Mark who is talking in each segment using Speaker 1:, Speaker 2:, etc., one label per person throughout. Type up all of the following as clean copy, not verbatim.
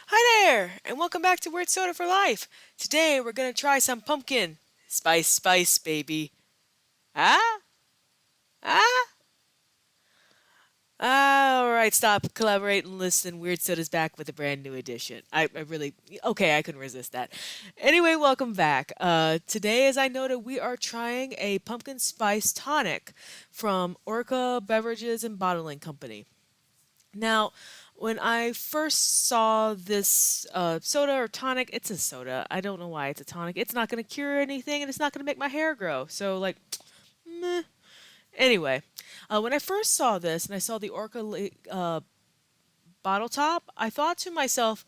Speaker 1: Hi there, and welcome back to Weird Soda for Life. Today we're gonna try some pumpkin spice, baby. Ah, ah. All right, stop, collaborate, and listen. Weird Soda's back with a brand new edition. I really, okay, I couldn't resist that. Anyway, welcome back. Today, as I noted, we are trying a pumpkin spice tonic from Orca Beverages and Bottling Company. Now, when I first saw this soda or tonic, it's a soda. I don't know why it's a tonic. It's not going to cure anything and it's not going to make my hair grow. So, like, meh. Anyway, when I first saw this and I saw the Orca bottle top, I thought to myself,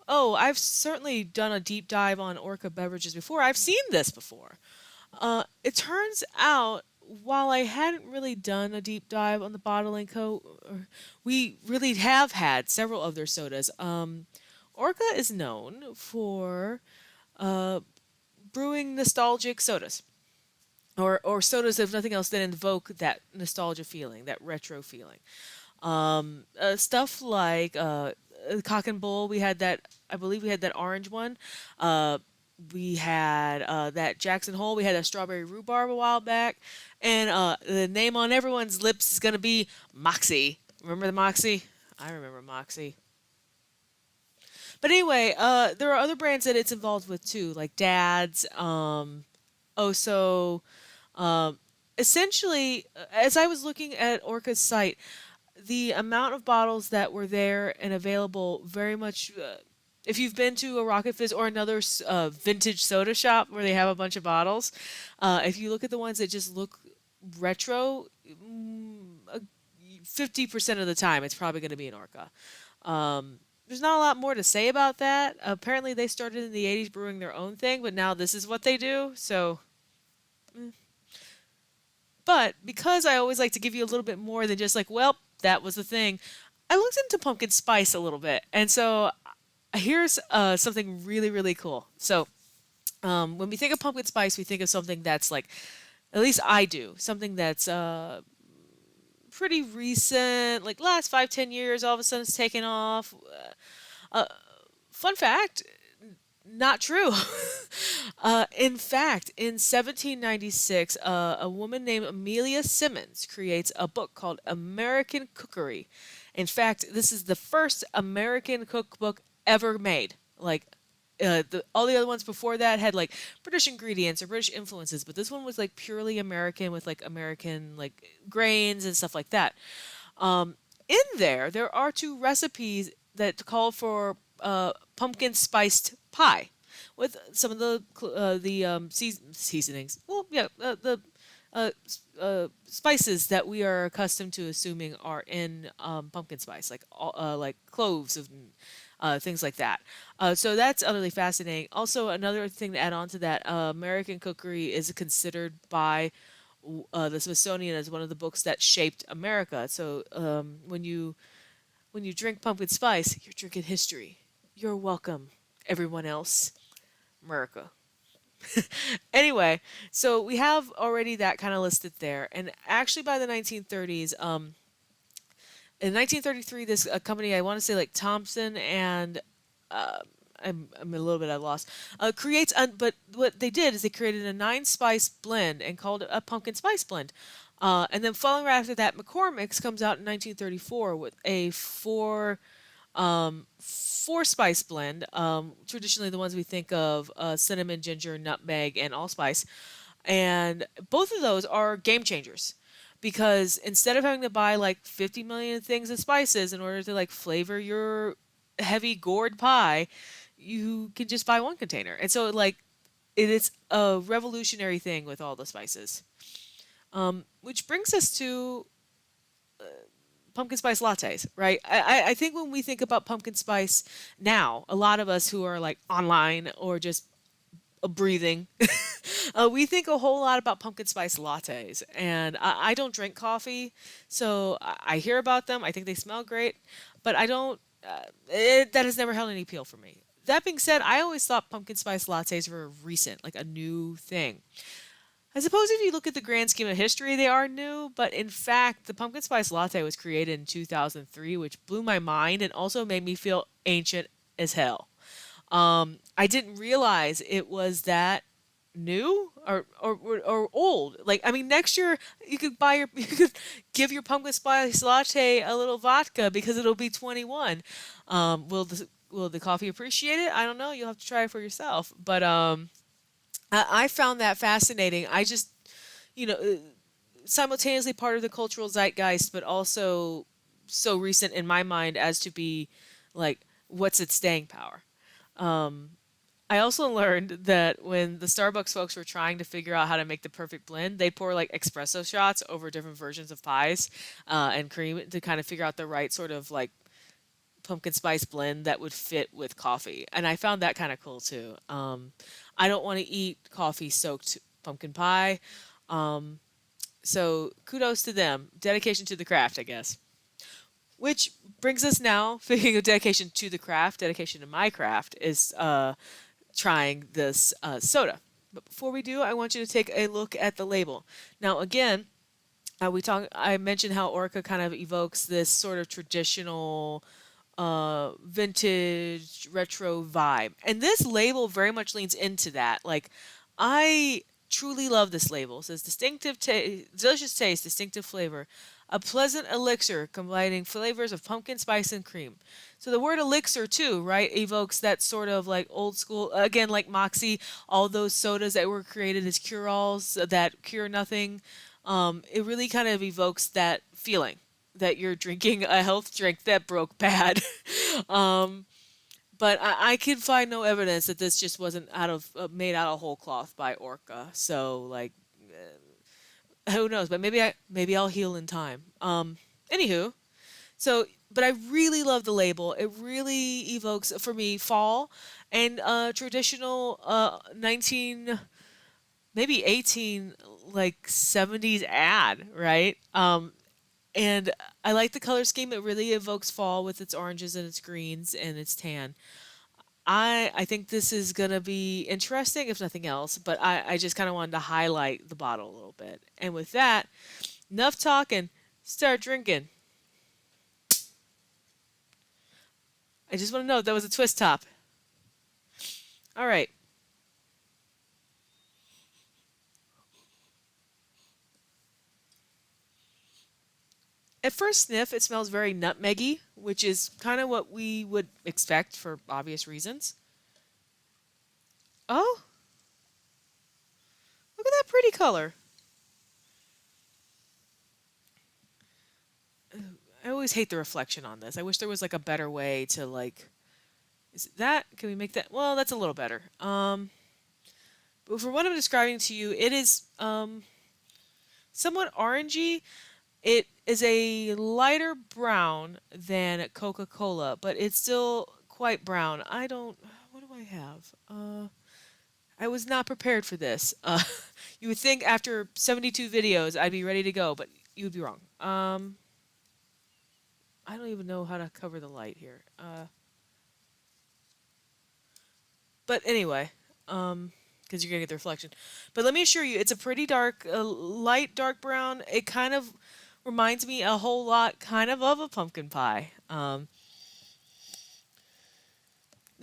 Speaker 1: oh, I've certainly done a deep dive on Orca beverages before. I've seen this before. It turns out, while I hadn't really done a deep dive on the bottling co, we really have had several of their sodas. Orca is known for uh, brewing nostalgic sodas, or sodas, if nothing else, that invoke that nostalgia feeling, that retro feeling. Stuff like Cock and Bull. We had that. I believe we had that orange one. Uh, we had that Jackson Hole. We had a strawberry rhubarb a while back, and the name on everyone's lips is gonna be Moxie. Remember the Moxie? I remember Moxie. But anyway, there are other brands that it's involved with too, like Dad's, Oso. Um, Essentially, as I was looking at Orca's site, the amount of bottles that were there and available very much. If you've been to a Rocket Fizz or another vintage soda shop where they have a bunch of bottles, if you look at the ones that just look retro, 50% of the time it's probably going to be an Orca. There's not a lot more to say about that. Apparently, they started in the 80s brewing their own thing, but now this is what they do. So, but because I always like to give you a little bit more than just like, well, that was the thing, I looked into pumpkin spice a little bit. And so here's something really, really cool. So when we think of pumpkin spice, we think of something that's like, at least I do, something that's pretty recent, like last 5, 10 years, all of a sudden it's taken off. Uh, Fun fact, not true. In fact, in 1796, a woman named Amelia Simmons creates a book called American Cookery. In fact, this is the first American cookbook ever made. Like, all the other ones before that had like British ingredients or British influences, but this one was like purely American with like American like grains and stuff like that. In there are two recipes that call for pumpkin spiced pie with some of the seasonings. Well, yeah, spices that we are accustomed to assuming are in pumpkin spice, like cloves and things like that. So that's utterly fascinating. Also, another thing to add on to that, American cookery is considered by the Smithsonian as one of the books that shaped America. So when you drink pumpkin spice, you're drinking history. You're welcome, everyone else. America. Anyway, so we have already that kind of listed there. And actually, by the 1930s, in 1933, this company, I want to say like Thompson and uh, I'm a little bit at a loss. But what they did is they created a 9 spice blend and called it a pumpkin spice blend. And then following right after that, McCormick's comes out in 1934 with a four spice blend. Traditionally, the ones we think of: cinnamon, ginger, nutmeg, and allspice. And both of those are game changers because instead of having to buy like 50 million things of spices in order to like flavor your heavy gourd pie, you can just buy one container. And so like it is a revolutionary thing with all the spices. Which brings us to pumpkin spice lattes, right? I think when we think about pumpkin spice now, a lot of us who are like online or just breathing, we think a whole lot about pumpkin spice lattes. And I don't drink coffee, so I hear about them. I think they smell great, but I don't. That has never held any appeal for me. That being said, I always thought pumpkin spice lattes were recent, like a new thing. I suppose if you look at the grand scheme of history, they are new, but in fact, the pumpkin spice latte was created in 2003, which blew my mind and also made me feel ancient as hell. I didn't realize it was that new or old. Like, I mean, next year you could buy your you could give your pumpkin spice latte a little vodka because it'll be 21. Will the coffee appreciate it? I don't know. You'll have to try it for yourself. But I found that fascinating. I just, you know, simultaneously part of the cultural zeitgeist, but also so recent in my mind as to be like, what's its staying power? Um, I also learned that when the Starbucks folks were trying to figure out how to make the perfect blend, they pour like espresso shots over different versions of pies and cream to kind of figure out the right sort of like pumpkin spice blend that would fit with coffee. And I found that kind of cool too. I don't want to eat coffee soaked pumpkin pie. Um, so kudos to them. Dedication to the craft, I guess. Which brings us now, speaking of dedication to the craft, dedication to my craft is trying this soda. But before we do, I want you to take a look at the label. Now, again, I mentioned how Orca kind of evokes this sort of traditional, vintage retro vibe, and this label very much leans into that. Like, I truly love this label. It says delicious taste, distinctive flavor, a pleasant elixir combining flavors of pumpkin spice and cream. So the word elixir too, right, evokes that sort of like old school, again, like Moxie, all those sodas that were created as cure-alls that cure nothing. It really kind of evokes that feeling that you're drinking a health drink that broke bad. um, but I could find no evidence that this just wasn't out of made out of whole cloth by Orca. So like, who knows? But maybe I'll heal in time. Anywho, so but I really love the label. It really evokes for me fall and traditional 19 maybe 18 like 70s ad, right? And I like the color scheme. It really evokes fall with its oranges and its greens and its tan. I think this is gonna be interesting if nothing else, but I just kind of wanted to highlight the bottle a little bit. And with that, enough talking, start drinking. I just want to know that was a twist top. All right. At first sniff, it smells very nutmeggy, which is kind of what we would expect for obvious reasons. Oh, look at that pretty color. I always hate the reflection on this. I wish there was like a better way to like. Is it that? Can we make that? Well, that's a little better. But for what I'm describing to you, it is somewhat orangey. It is a lighter brown than Coca-Cola, but it's still quite brown. I don't. What do I have? I was not prepared for this. You would think after 72 videos I'd be ready to go, but you would be wrong. I don't even know how to cover the light here. But anyway, because you're gonna get the reflection. But let me assure you, it's a pretty dark, light dark brown. It kind of reminds me a whole lot, kind of a pumpkin pie. The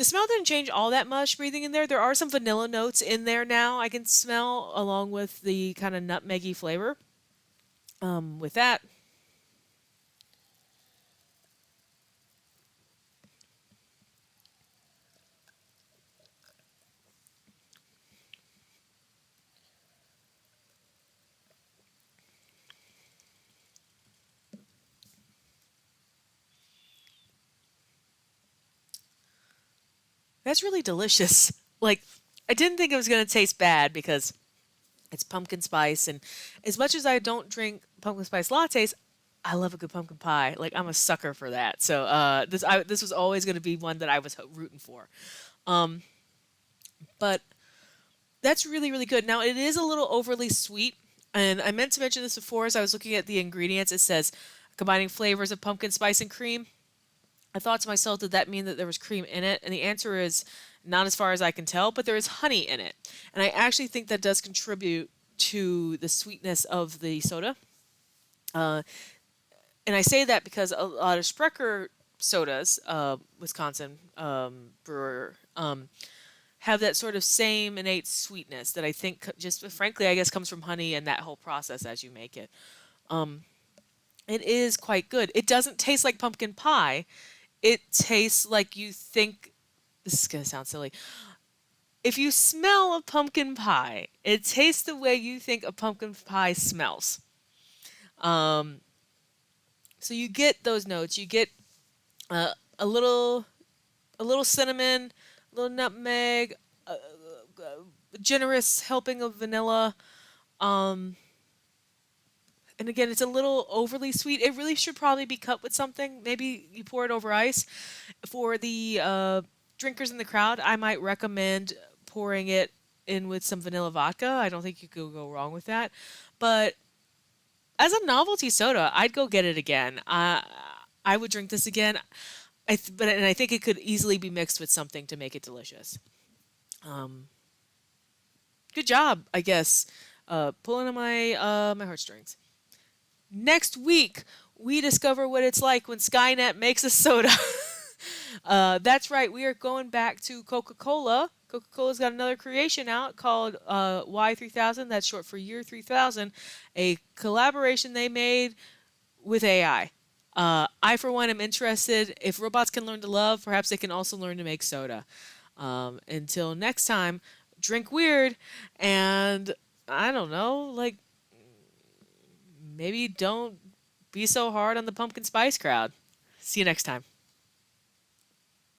Speaker 1: smell didn't change all that much breathing in there. There are some vanilla notes in there now I can smell, along with the kind of nutmeggy flavor. With that, that's really delicious. Like, I didn't think it was going to taste bad because it's pumpkin spice, and as much as I don't drink pumpkin spice lattes, I love a good pumpkin pie. Like, I'm a sucker for that. So this was always going to be one that I was rooting for. Um, but that's really really good. Now it is a little overly sweet, and I meant to mention this before as I was looking at the ingredients. It says combining flavors of pumpkin spice and cream. I thought to myself, did that mean that there was cream in it? And the answer is not as far as I can tell, but there is honey in it. And I actually think that does contribute to the sweetness of the soda. Uh, and I say that because a lot of Sprecher sodas, Wisconsin brewer, have that sort of same innate sweetness that I think just frankly, I guess, comes from honey and that whole process as you make it. Um, it is quite good. It doesn't taste like pumpkin pie. It tastes like you think. This is gonna sound silly. If you smell a pumpkin pie, it tastes the way you think a pumpkin pie smells. Um, so you get those notes. You get uh, a little a little cinnamon, a little nutmeg, a generous helping of vanilla. Um, and again, it's a little overly sweet. It really should probably be cut with something. Maybe you pour it over ice. For the drinkers in the crowd, I might recommend pouring it in with some vanilla vodka. I don't think you could go wrong with that. But as a novelty soda, I'd go get it again. I would drink this again. And I think it could easily be mixed with something to make it delicious. Um, Good job, I guess, pulling on my heartstrings. Next week, we discover what it's like when Skynet makes a soda. That's right, we are going back to Coca-Cola. Coca-Cola's got another creation out called Y3000. That's short for Year 3000, a collaboration they made with AI. I, for one, am interested. If robots can learn to love, perhaps they can also learn to make soda. Until next time, drink weird, and I don't know, like maybe don't be so hard on the pumpkin spice crowd. See you next time.